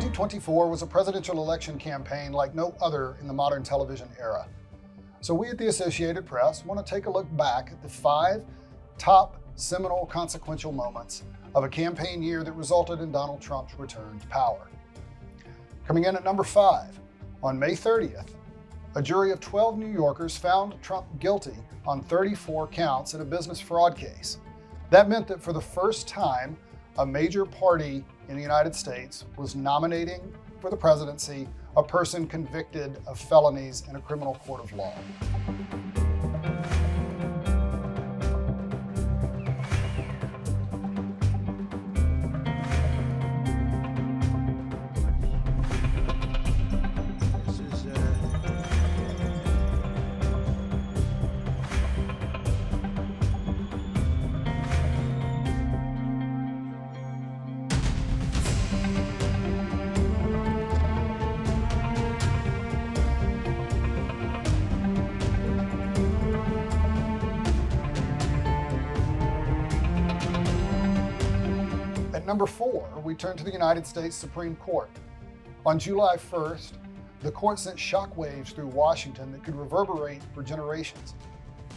2024 was a presidential election campaign like no other in the modern television era. So we at the Associated Press want to take a look back at the 5 top seminal consequential moments of a campaign year that resulted in Donald Trump's return to power. Coming in at number 5, on May 30th, a jury of 12 New Yorkers found Trump guilty on 34 counts in a business fraud case. That meant that for the first time, a major party in the United States was nominating for the presidency a person convicted of felonies in a criminal court of law. At number 4, we turn to the United States Supreme Court. On July 1st, the court sent shockwaves through Washington that could reverberate for generations.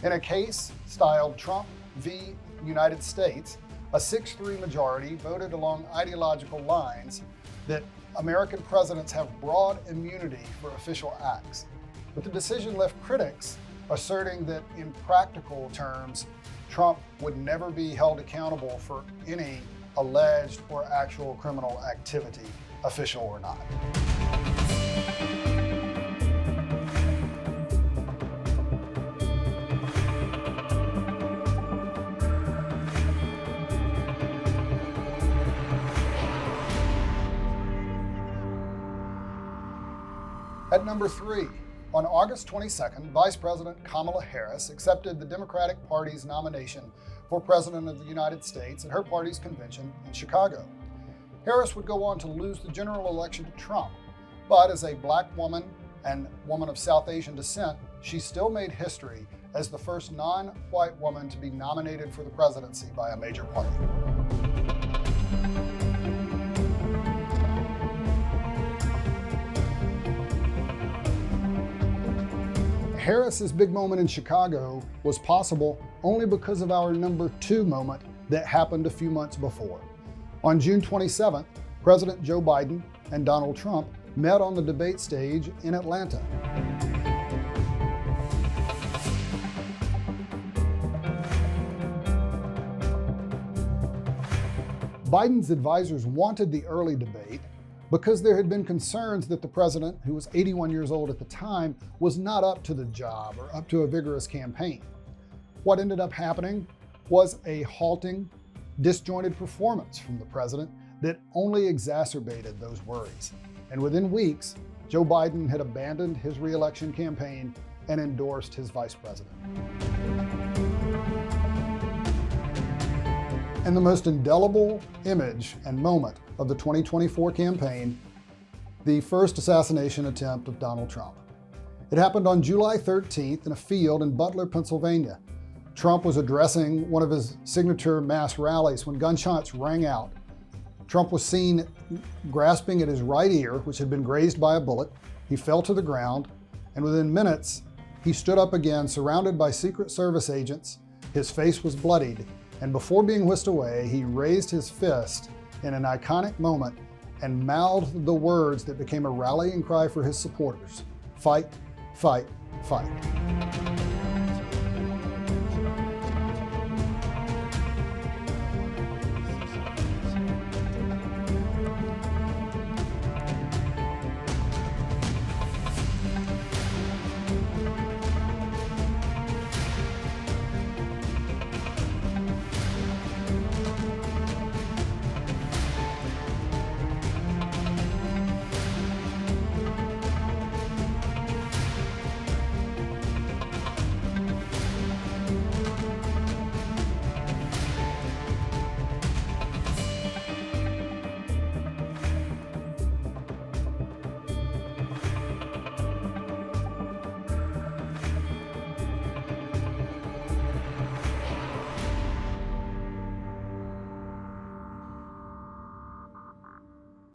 In a case styled Trump v. United States, a 6-3 majority voted along ideological lines that American presidents have broad immunity for official acts. But the decision left critics asserting that in practical terms, Trump would never be held accountable for any alleged or actual criminal activity, official or not. At number 3, on August 22nd, Vice President Kamala Harris accepted the Democratic Party's nomination for President of the United States at her party's convention in Chicago. Harris would go on to lose the general election to Trump, but as a black woman and woman of South Asian descent, she still made history as the first non-white woman to be nominated for the presidency by a major party. Harris's big moment in Chicago was possible only because of our number 2 moment that happened a few months before. On June 27th, President Joe Biden and Donald Trump met on the debate stage in Atlanta. Biden's advisors wanted the early debate because there had been concerns that the president, who was 81 years old at the time, was not up to the job or up to a vigorous campaign. What ended up happening was a halting, disjointed performance from the president that only exacerbated those worries. And within weeks, Joe Biden had abandoned his re-election campaign and endorsed his vice president. And the most indelible image and moment of the 2024 campaign, the first assassination attempt of Donald Trump. It happened on July 13th in a field in Butler, Pennsylvania. Trump was addressing one of his signature mass rallies when gunshots rang out. Trump was seen grasping at his right ear, which had been grazed by a bullet. He fell to the ground, and within minutes, he stood up again, surrounded by Secret Service agents. His face was bloodied, and before being whisked away, he raised his fist in an iconic moment and mouthed the words that became a rallying cry for his supporters: fight, fight, fight.